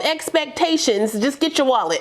have expectations, just get your wallet.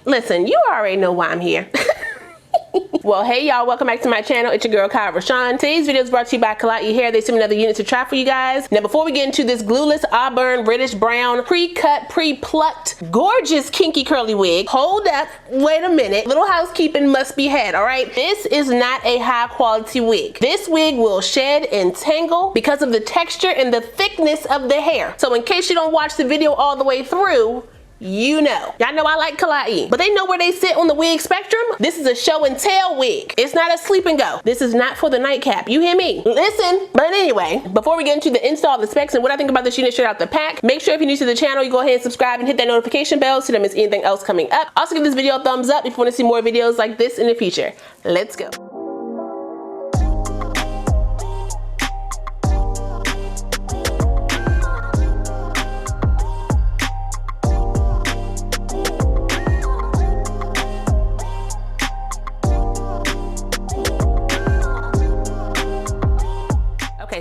Listen, you already know why I'm here. Well, hey y'all, welcome back to my channel. It's your girl RaShon. Today's video is brought to you by Klaiyi Hair. They sent me another unit to try for you guys. Now before we get into this Glueless Auburn Reddish brown pre-cut, pre-plucked, gorgeous kinky curly wig, hold up, wait a minute. Little housekeeping must be had, all right? This is not a high quality wig. This wig will shed and tangle because of the texture and the thickness of the hair. So in case you don't watch the video all the way through, you know. Y'all know I like Klaiyi, but they know where they sit on the wig spectrum. This is a show and tell wig. It's not a sleep and go. This is not for the nightcap. You hear me? Listen. But anyway, before we get into the install, the specs, and what I think about this unit straight out the pack, make sure if you're new to the channel, you go ahead and subscribe and hit that notification bell so you don't miss anything else coming up. Also give this video a thumbs up if you want to see more videos like this in the future. Let's go.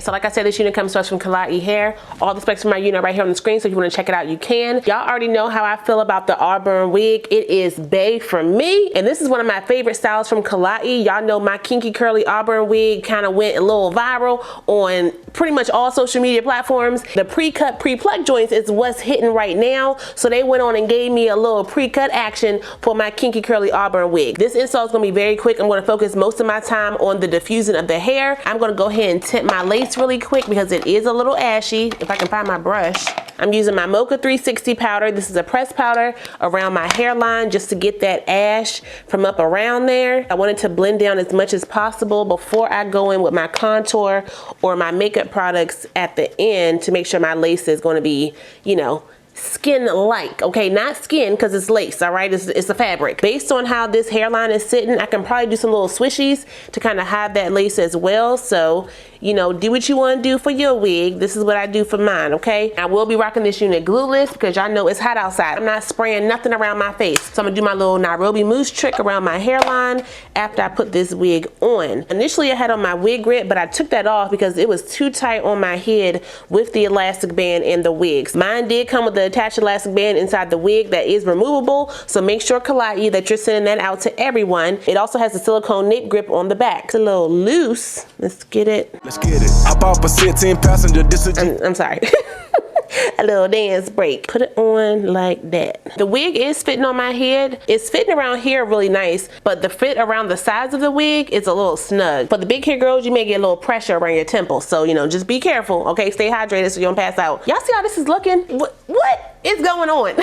So like I said, this unit comes to us from Klaiyi Hair. All the specs for my unit right here on the screen, so if you want to check it out, you can. Y'all already know how I feel about the Auburn wig. It is bae for me, and this is one of my favorite styles from Klaiyi. Y'all know my kinky curly Auburn wig kind of went a little viral on pretty much all social media platforms. The pre-cut, pre-pluck joints is what's hitting right now, so they went on and gave me a little pre-cut action for my kinky curly Auburn wig. This install is going to be very quick. I'm going to focus most of my time on the diffusing of the hair. I'm going to go ahead and tint my lace really quick because it is a little ashy. If I can find my brush. I'm using my Mocha 360 powder. This is a pressed powder around my hairline just to get that ash from up around there. I wanted to blend down as much as possible before I go in with my contour or my makeup products at the end to make sure my lace is going to be, you know, skin-like, okay? Not skin because it's lace, all right? It's a fabric. Based on how this hairline is sitting, I can probably do some little swishies to kind of hide that lace as well. So, you know, do what you want to do for your wig. This is what I do for mine, okay? I will be rocking this unit glueless because y'all know it's hot outside. I'm not spraying nothing around my face. So I'm gonna do my little Nairobi mousse trick around my hairline after I put this wig on. Initially I had on my wig grip, but I took that off because it was too tight on my head with the elastic band and the wigs. Mine did come with the attached elastic band inside the wig that is removable, so make sure Klaiyi that you're sending that out to everyone. It also has a silicone nape grip on the back. It's a little loose. Let's get it. Let's get it. Hop off a 16 passenger. I'm sorry. A little dance break. Put it on like that. The wig is fitting on my head. It's fitting around here really nice, but the fit around the sides of the wig is a little snug. For the big hair girls, you may get a little pressure around your temples, so you know, just be careful, okay? Stay hydrated so you don't pass out. Y'all see how this is looking? What is going on?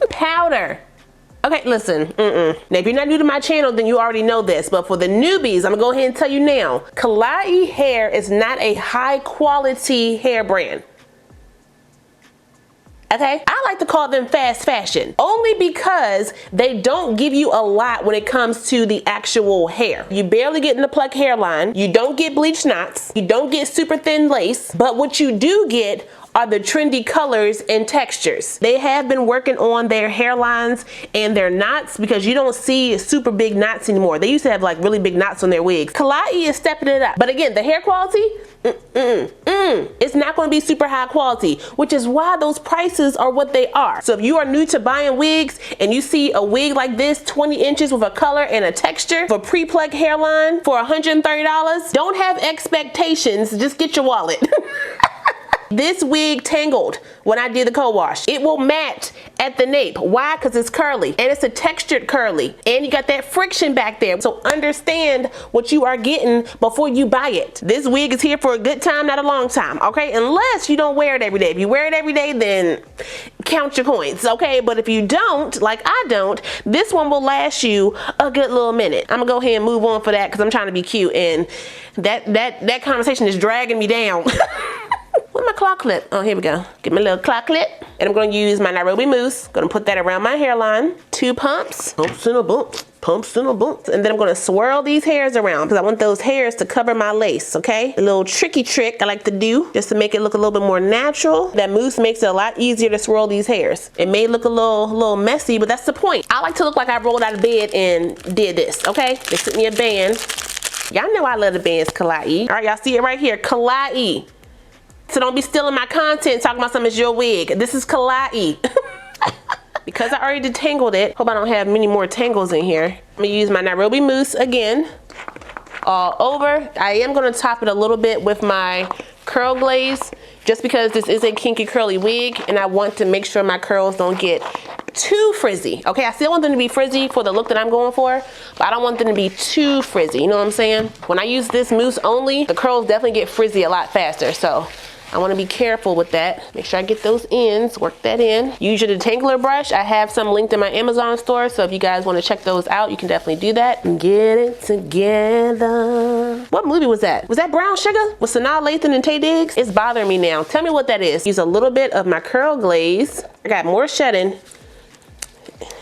Powder. Okay, listen, Now, if you're not new to my channel, then you already know this, but for the newbies, I'm gonna go ahead and tell you now, Klaiyi Hair is not a high quality hair brand. Okay, I like to call them fast fashion only because they don't give you a lot when it comes to the actual hair. You barely get in the pluck hairline, you don't get bleached knots, you don't get super thin lace, but what you do get are the trendy colors and textures. They have been working on their hairlines and their knots because you don't see super big knots anymore. They used to have like really big knots on their wigs. Klaiyi is stepping it up. But again, the hair quality, it's not gonna be super high quality, which is why those prices are what they are. So if you are new to buying wigs and you see a wig like this, 20 inches with a color and a texture for pre-pluck hairline for $130, don't have expectations, just get your wallet. This wig tangled when I did the co-wash. It will match at the nape. Why? Because it's curly and it's a textured curly and you got that friction back there. So understand what you are getting before you buy it. This wig is here for a good time, not a long time, okay? Unless you don't wear it every day. If you wear it every day, then count your coins, okay? But if you don't, like I don't, this one will last you a good little minute. I'm gonna go ahead and move on for that because I'm trying to be cute and that conversation is dragging me down. Where's my claw clip? Oh, here we go. Get my little claw clip. And I'm going to use my Nairobi mousse. Going to put that around my hairline. 2 pumps. Pumps and a bump. Pumps and a bump. And then I'm going to swirl these hairs around because I want those hairs to cover my lace, okay? A little tricky trick I like to do just to make it look a little bit more natural. That mousse makes it a lot easier to swirl these hairs. It may look a little messy, but that's the point. I like to look like I rolled out of bed and did this, okay? They sent me a band. Y'all know I love the bands Klaiyi. All right, y'all see it right here, Klaiyi. So don't be stealing my content talking about something is your wig. This is Klaiyi. Because I already detangled it, hope I don't have many more tangles in here. I'm gonna use my Nairobi mousse again, all over. I am gonna top it a little bit with my curl glaze, just because this is a kinky curly wig and I want to make sure my curls don't get too frizzy. Okay, I still want them to be frizzy for the look that I'm going for, but I don't want them to be too frizzy, you know what I'm saying? When I use this mousse only, the curls definitely get frizzy a lot faster, so I want to be careful with that. Make sure I get those ends, work that in. Use your detangler brush. I have some linked in my Amazon store, so if you guys want to check those out, you can definitely do that. Get it together. What movie was that? Was that Brown Sugar with Sanaa Lathan and Taye Diggs? It's bothering me now. Tell me what that is. Use a little bit of my curl glaze. I got more shedding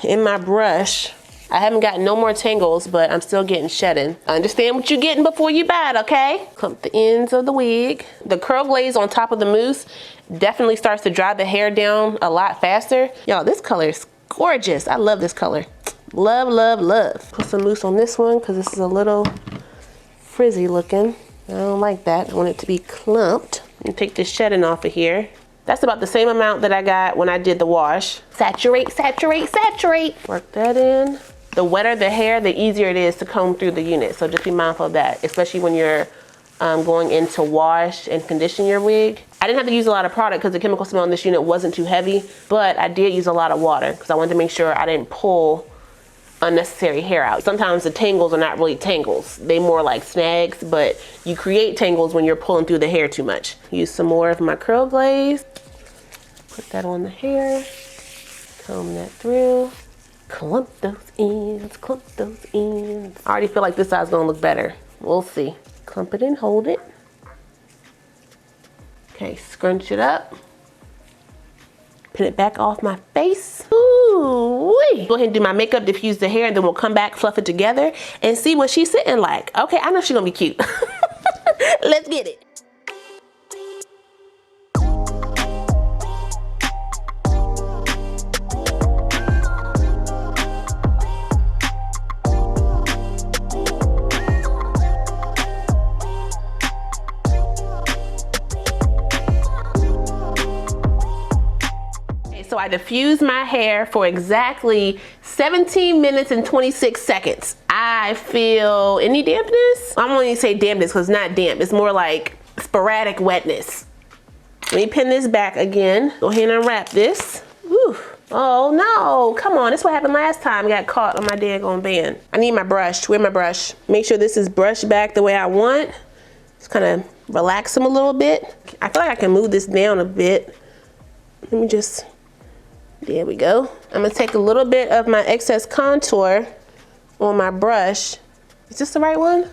in my brush. I haven't gotten no more tangles, but I'm still getting shedding. Understand what you're getting before you buy it, okay? Clump the ends of the wig. The curl glaze on top of the mousse definitely starts to dry the hair down a lot faster. Y'all, this color is gorgeous. I love this color. Love, love, love. Put some mousse on this one because this is a little frizzy looking. I don't like that. I want it to be clumped. And take this shedding off of here. That's about the same amount that I got when I did the wash. Saturate, saturate, saturate. Work that in. The wetter the hair, the easier it is to comb through the unit. So just be mindful of that, especially when you're going in to wash and condition your wig. I didn't have to use a lot of product because the chemical smell in this unit wasn't too heavy, but I did use a lot of water because I wanted to make sure I didn't pull unnecessary hair out. Sometimes the tangles are not really tangles. They more like snags, but you create tangles when you're pulling through the hair too much. Use some more of my curl glaze. Put that on the hair. Comb that through. Clump those ends, clump those ends. I already feel like this side's gonna look better. We'll see. Clump it and hold it. Okay, scrunch it up. Put it back off my face. Ooh-wee. Go ahead and do my makeup, diffuse the hair, and then we'll come back, fluff it together, and see what she's sitting like. Okay, I know she's gonna be cute. Let's get it. So I diffused my hair for exactly 17 minutes and 26 seconds. I feel any dampness? I don't want to say dampness because it's not damp. It's more like sporadic wetness. Let me pin this back again. Go ahead and unwrap this. Whew. Oh no, come on. That's what happened last time. I got caught on my daggone band. I need my brush. Where's my brush? Make sure this is brushed back the way I want. Just kind of relax them a little bit. I feel like I can move this down a bit. Let me just... There we go. I'm gonna take a little bit of my excess contour on my brush. Is this the right one?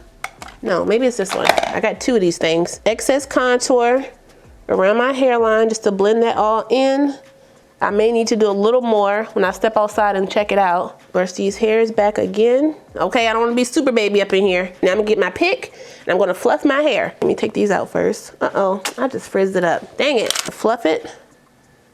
No, maybe it's this one. I got two of these things. Excess contour around my hairline just to blend that all in. I may need to do a little more when I step outside and check it out. Brush these hairs back again. Okay, I don't wanna be super baby up in here. Now I'm gonna get my pick and I'm gonna fluff my hair. Let me take these out first. Uh-oh, I just frizzed it up. Dang it. Fluff it.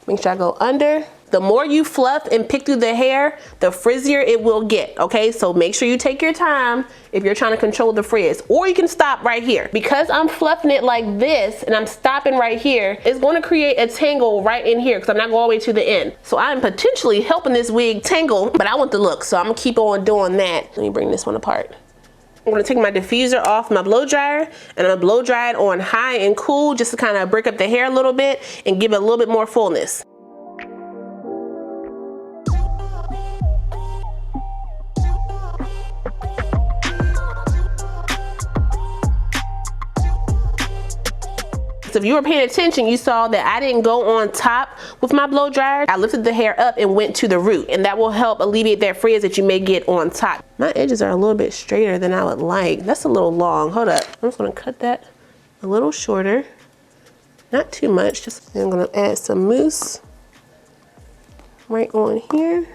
Make sure I go under. The more you fluff and pick through the hair, the frizzier it will get, okay? So make sure you take your time if you're trying to control the frizz. Or you can stop right here. Because I'm fluffing it like this and I'm stopping right here, it's gonna create a tangle right in here because I'm not going all the way to the end. So I'm potentially helping this wig tangle, but I want the look, so I'm gonna keep on doing that. Let me bring this one apart. I'm gonna take my diffuser off my blow dryer and I'm gonna blow dry it on high and cool just to kind of break up the hair a little bit and give it a little bit more fullness. So if you were paying attention, you saw that I didn't go on top with my blow dryer. I lifted the hair up and went to the root, and that will help alleviate that frizz that you may get on top. My edges are a little bit straighter than I would like. That's a little long. Hold up. I'm just gonna cut that a little shorter. Not too much. Just I'm gonna add some mousse right on here.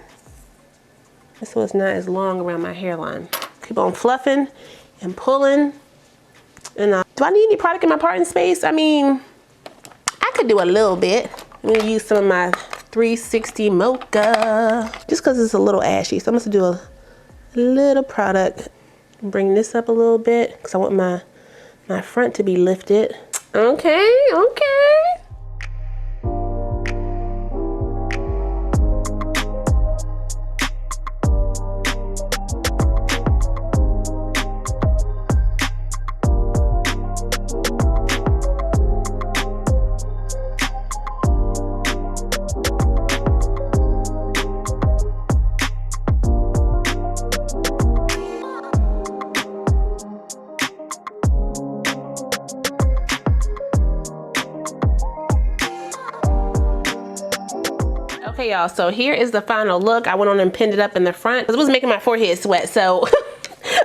So it's not as long around my hairline. Keep on fluffing and pulling. And do I need any product in my parting space? I mean, I could do a little bit. I'm gonna use some of my 360 Mocha, just because it's a little ashy. So I'm gonna do a little product Bring this up a little bit because I want my front to be lifted. Okay, okay. Okay, y'all, so here is the final look. I went on and pinned it up in the front because it was making my forehead sweat, so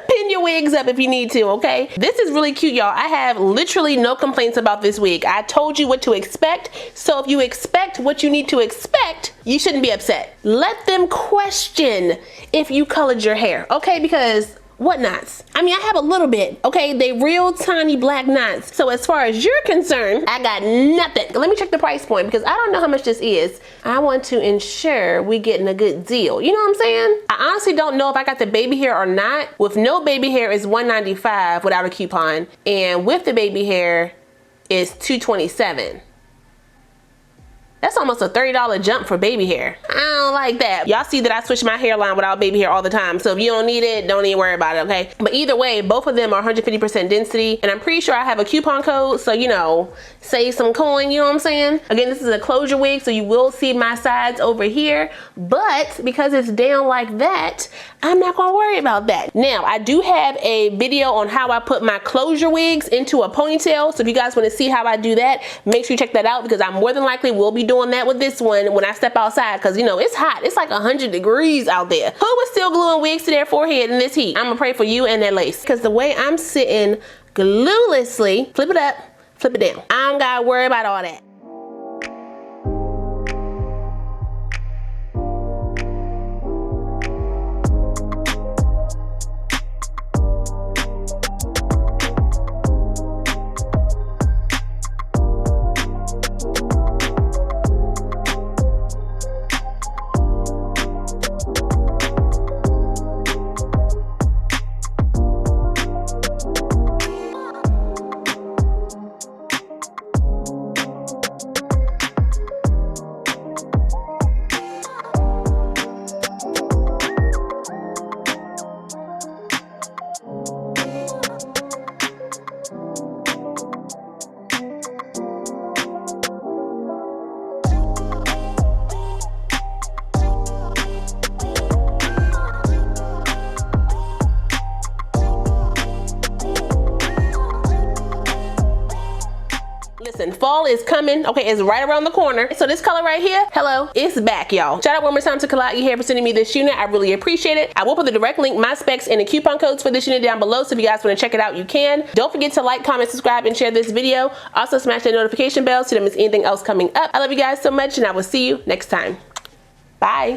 pin your wigs up if you need to, okay? This is really cute, y'all. I have literally no complaints about this wig. I told you what to expect, so if you expect what you need to expect, you shouldn't be upset. Let them question if you colored your hair, okay? Because what knots? I mean, I have a little bit, okay? They real tiny black knots. So as far as you're concerned, I got nothing. Let me check the price point because I don't know how much this is. I want to ensure we getting a good deal. You know what I'm saying? I honestly don't know if I got the baby hair or not. With no baby hair is $195 without a coupon. And with the baby hair is $227. That's almost a $30 jump for baby hair. I don't like that. Y'all see that I switch my hairline without baby hair all the time. So if you don't need it, don't even worry about it, okay? But either way, both of them are 150% density. And I'm pretty sure I have a coupon code. So, you know, save some coin, you know what I'm saying? Again, this is a closure wig, so you will see my sides over here. But because it's down like that, I'm not gonna worry about that. Now, I do have a video on how I put my closure wigs into a ponytail. So if you guys wanna see how I do that, make sure you check that out because I more than likely will be doing that with this one when I step outside because, you know, it's hot. It's like 100 degrees out there. Who was still gluing wigs to their forehead in this heat? I'm gonna pray for you and that lace because the way I'm sitting gluelessly, flip it up, flip it down. I don't gotta worry about all that. Listen, fall is coming. Okay, it's right around the corner. So this color right here, hello, it's back, y'all. Shout out one more time to Klaiyi here for sending me this unit. I really appreciate it. I will put the direct link, my specs, and the coupon codes for this unit down below. So if you guys want to check it out, you can. Don't forget to like, comment, subscribe, and share this video. Also smash that notification bell so you don't miss anything else coming up. I love you guys so much, and I will see you next time. Bye.